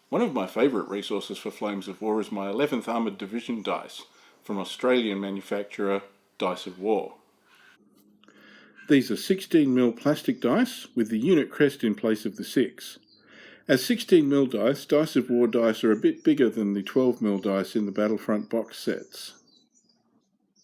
One of my favourite resources for Flames of War is my 11th Armoured Division dice from Australian manufacturer Dice of War. These are 16mm plastic dice with the unit crest in place of the 6. As 16mm dice, Dice of War dice are a bit bigger than the 12mm dice in the Battlefront box sets.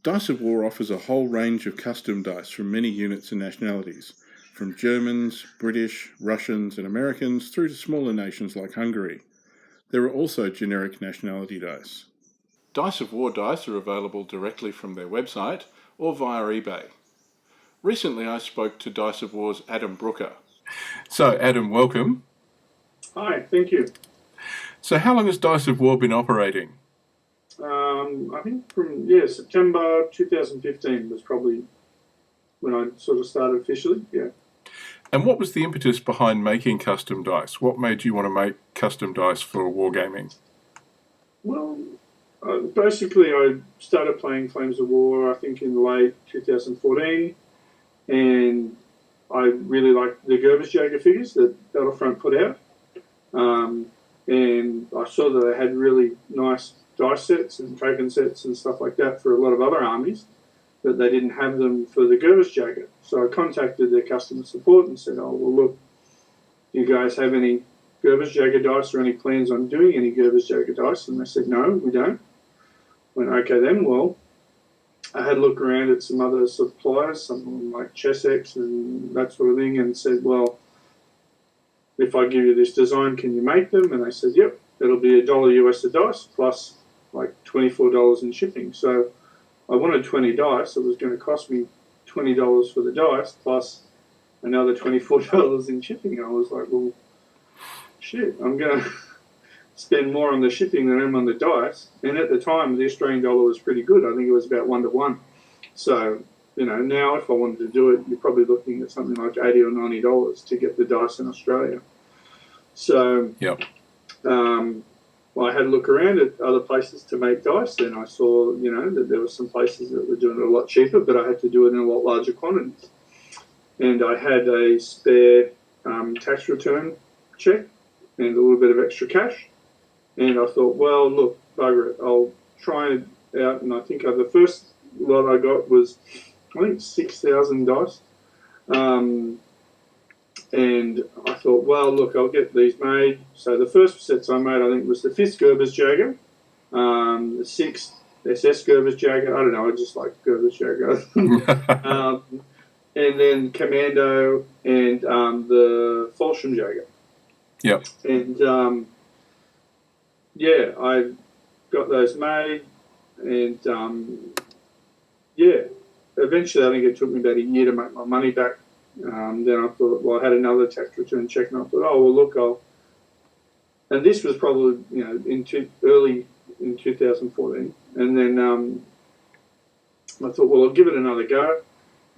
Dice of War offers a whole range of custom dice from many units and nationalities, from Germans, British, Russians and Americans through to smaller nations like Hungary. There are also generic nationality dice. Dice of War dice are available directly from their website or via eBay. Recently I spoke to Dice of War's Adam Brooker. So Adam, welcome. Hi, thank you. So how long has Dice of War been operating? I think from September 2015 was probably when I sort of started officially, yeah. And what was the impetus behind making custom dice? What made you want to make custom dice for wargaming? Well, basically I started playing Flames of War, I think in late 2014, and I really liked the Gerbesjäger figures that Battlefront put out. And I saw that they had really nice dice sets and token sets and stuff like that for a lot of other armies, but they didn't have them for the Gerbesjäger. So I contacted their customer support and said, oh, well, look, do you guys have any Gerbesjäger dice or any plans on doing any Gerbesjäger dice? And they said, no, we don't. I went, okay then, well, I had a look around at some other suppliers, something like Chessex and that sort of thing, and said, well, if I give you this design, can you make them? And they said, yep, it'll be $1 US a dice plus like $24 in shipping. So I wanted 20 dice. It was going to cost me $20 for the dice plus another $24 in shipping. I was like, well, shit, I'm going to spend more on the shipping than I'm on the dice. And at the time, the Australian dollar was pretty good. I think it was about 1 to 1. So, you know, now if I wanted to do it, you're probably looking at something like $80 or $90 to get the dice in Australia. So, yep. Well, I had a look around at other places to make dice, and I saw, you know, that there were some places that were doing it a lot cheaper, but I had to do it in a lot larger quantities. And I had a spare tax return check and a little bit of extra cash. And I thought, well, look, bugger it, I'll try it out. And I think the first lot I got was, I think, 6,000 dice. And I thought, well, look, I'll get these made. So the first sets I made, I think, was the 5th Gerbesjäger, the 6th SS Gerbesjäger. I don't know, I just like Gerbesjäger. And then Commando and the Fallschirmjäger. Yep. And, yeah, I got those made. And, yeah, eventually I think it took me about a year to make my money back. Then I thought, well, I had another tax return check, and I thought, oh, well, look, and this was probably, you know, early in 2014. And then I thought, well, I'll give it another go.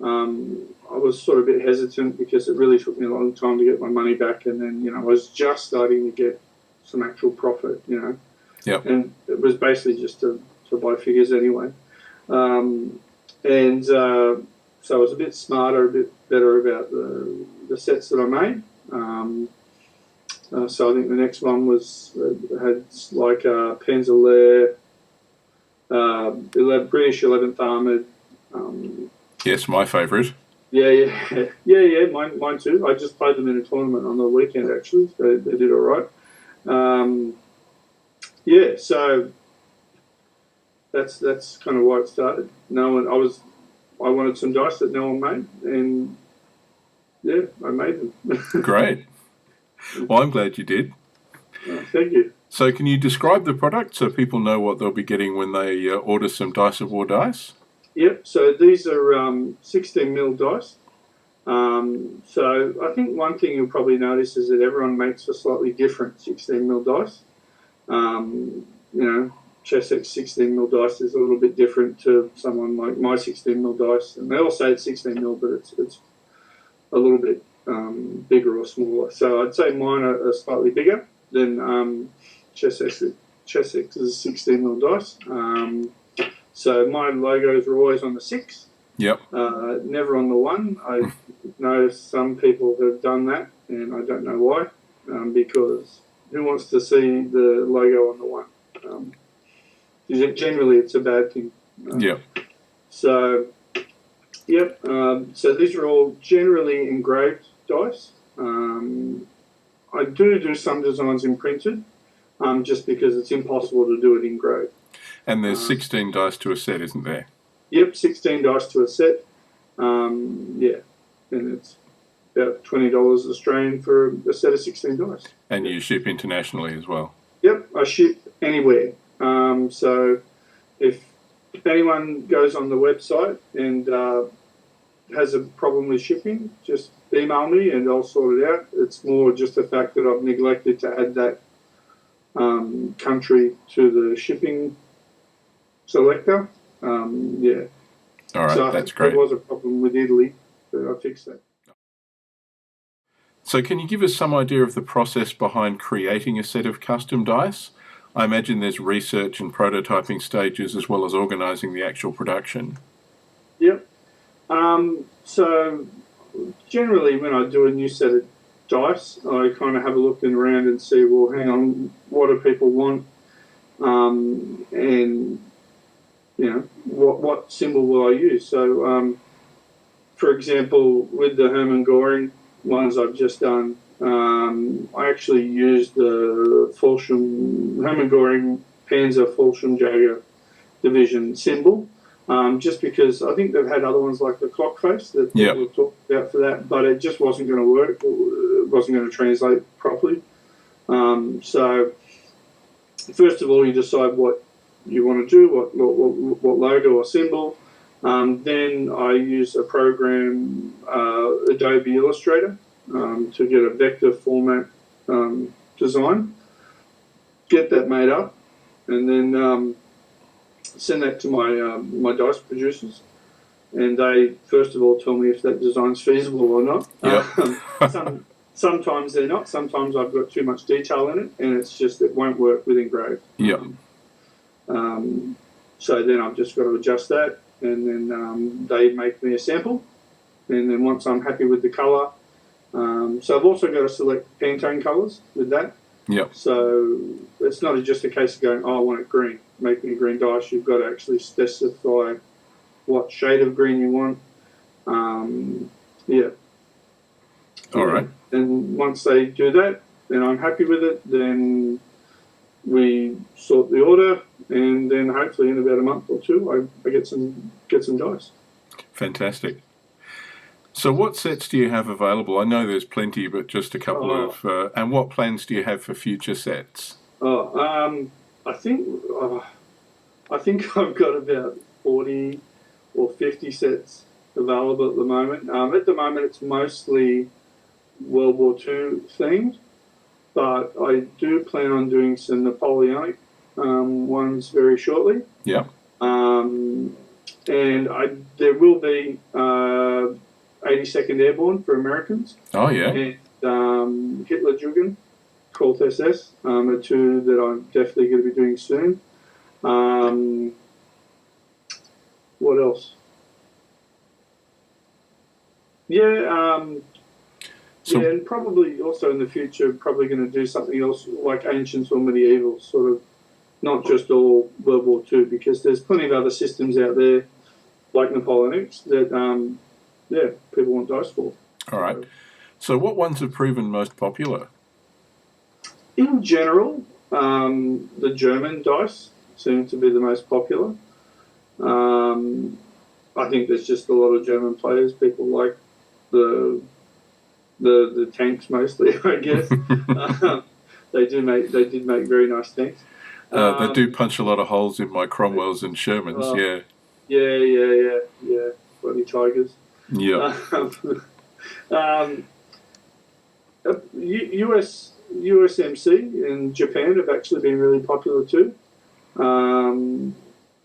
I was sort of a bit hesitant because it really took me a long time to get my money back. And then, you know, I was just starting to get some actual profit, you know. Yep. And it was basically just to buy figures anyway. So I was a bit smarter, a bit better about the sets that I made. So I think the next one was had like Panzer Lehr, British 11th Armoured. Yes, my favourite. Yeah. Mine too. I just played them in a tournament on the weekend actually. They did all right. Yeah, so that's kind of why it started. I wanted some dice that no one made, and yeah, I made them. Great. Well, I'm glad you did. Thank you. So can you describe the product so people know what they'll be getting when they order some Dice of War dice? Yep, so these are 16mm dice. So I think one thing you'll probably notice is that everyone makes a slightly different 16mm dice. You know, Chessex 16mm dice is a little bit different to someone like my 16mm dice, and they all say it's 16mm, but it's a little bit bigger or smaller. So I'd say mine are slightly bigger than Chessex's 16mm dice. So my logos are always on the 6. Yep. Never on the 1. I know some people have done that, and I don't know why, because who wants to see the logo on the one? Generally, it's a bad thing. Yeah. So, yep. So these are all generally engraved dice. I do some designs in printed, just because it's impossible to do it engraved. And there's 16 dice to a set, isn't there? Yep, 16 dice to a set. Yeah, and it's about $20 Australian for a set of 16 dice. And you ship internationally as well? Yep, I ship anywhere. So if anyone goes on the website and has a problem with shipping, just email me and I'll sort it out. It's more just the fact that I've neglected to add that country to the shipping selector. Yeah. All right, so that's great. There was a problem with Italy, but I fixed that. So can you give us some idea of the process behind creating a set of custom dice? I imagine there's research and prototyping stages as well as organising the actual production. Yep. So generally when I do a new set of dice, I kind of have a look around and see, well, hang on, what do people want? And, you know, what symbol will I use? So, for example, with the Hermann Göring ones I've just done, I actually used the Hermann Göring Panzer Fallschirmjäger Division symbol, just because I think they've had other ones like the clock face that people have talked about for that, but it just wasn't going to work. It wasn't going to translate properly. So first of all, you decide what you want to do, what logo or symbol. Then I use a program, Adobe Illustrator, to get a vector format design, get that made up, and then send that to my dice producers. And they, first of all, tell me if that design's feasible or not. Yep. Sometimes they're not. Sometimes I've got too much detail in it, and it's just it won't work with engraved. Yep. So then I've just got to adjust that, and then they make me a sample. And then once I'm happy with the colour, so I've also got to select Pantone colours with that. Yep. So it's not just a case of going, oh, I want it green, make me a green dice. You've got to actually specify what shade of green you want. Yeah. All right. And once they do that, then I'm happy with it. Then we sort the order, and then hopefully in about a month or two, I get some dice. Fantastic. So what sets do you have available? I know there's plenty, but just a couple of... and what plans do you have for future sets? I think I've got about 40 or 50 sets available at the moment. At the moment, it's mostly World War II themed, but I do plan on doing some Napoleonic ones very shortly. Yeah. And there will be 82nd Airborne for Americans. Oh, yeah. And Hitler Jugend, Colt SS, are two that I'm definitely going to be doing soon. What else? And probably also in the future, probably going to do something else like Ancients or Medieval, sort of not just all World War II, because there's plenty of other systems out there, like Napoleonics, that people want dice for. All right. So what ones have proven most popular? In general, the German dice seem to be the most popular. I think there's just a lot of German players. People like the tanks mostly, I guess. They did make very nice tanks. They do punch a lot of holes in my Cromwells and Shermans. Yeah. Bloody tigers. Yeah. USMC in Japan have actually been really popular too.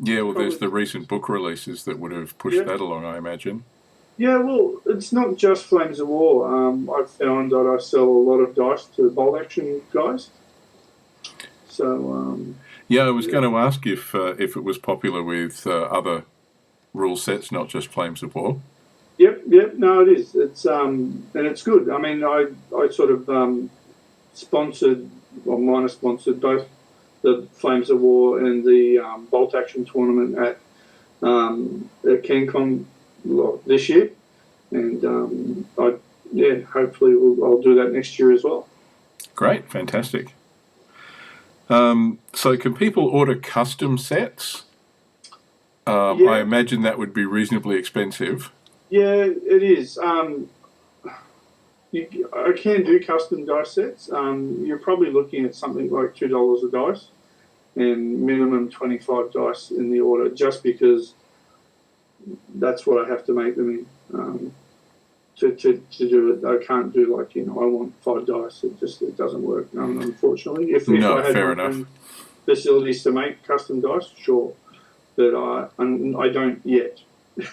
There's the recent book releases that would have pushed that along, I imagine. Yeah, well, it's not just Flames of War. I've found that I sell a lot of dice to bolt action guys. So. I was going to ask if it was popular with other rule sets, not just Flames of War. Yep. No, it is. It's and it's good. I mean, I sort of sponsored Miner sponsored both the Flames of War and the Bolt Action tournament at CanCon this year, and hopefully I'll do that next year as well. Great, fantastic. So can people order custom sets? I imagine that would be reasonably expensive. Yeah, it is. I can do custom dice sets. You're probably looking at something like $2 a dice, and minimum 25 dice in the order, just because that's what I have to make them in. To do it, I can't do I want 5 dice. It doesn't work. Unfortunately, if I had fair my enough. own facilities to make custom dice, sure, but I don't yet.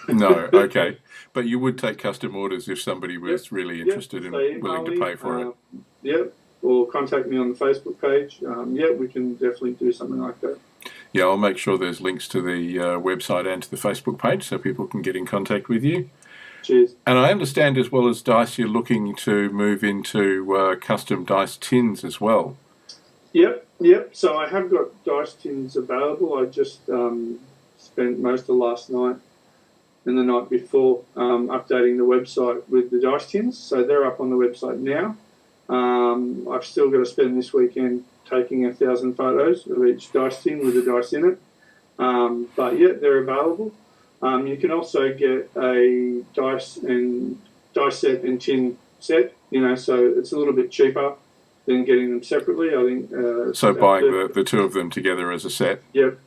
No, okay, but you would take custom orders if somebody was really interested and willing to pay for it. Yep, or contact me on the Facebook page. We can definitely do something like that. Yeah, I'll make sure there's links to the website and to the Facebook page so people can get in contact with you. Cheers. And I understand, as well as dice, you're looking to move into custom dice tins as well. Yep. So I have got dice tins available. I just spent most of last night and the night before updating the website with the dice tins. So they're up on the website now. I've still got to spend this weekend taking 1,000 photos of each dice tin with the dice in it. But yeah, they're available. You can also get a dice set and tin set, so it's a little bit cheaper than getting them separately, I think. So buying the two of them together as a set? Yep.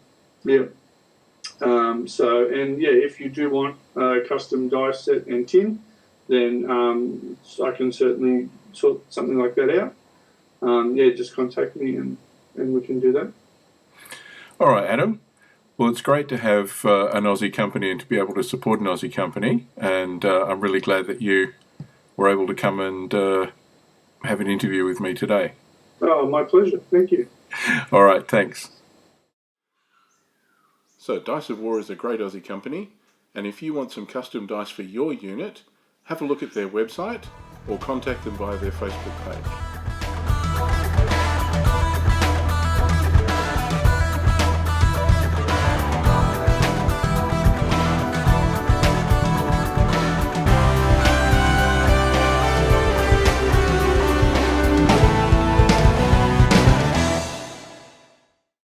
If you do want a custom dice set and tin, then I can certainly sort something like that out. Just contact me and we can do that. All right, Adam. Well, it's great to have an Aussie company and to be able to support an Aussie company, and I'm really glad that you were able to come and have an interview with me today. Oh, my pleasure. Thank you. All right, thanks. So Dice of War is a great Aussie company, and if you want some custom dice for your unit, have a look at their website or contact them via their Facebook page.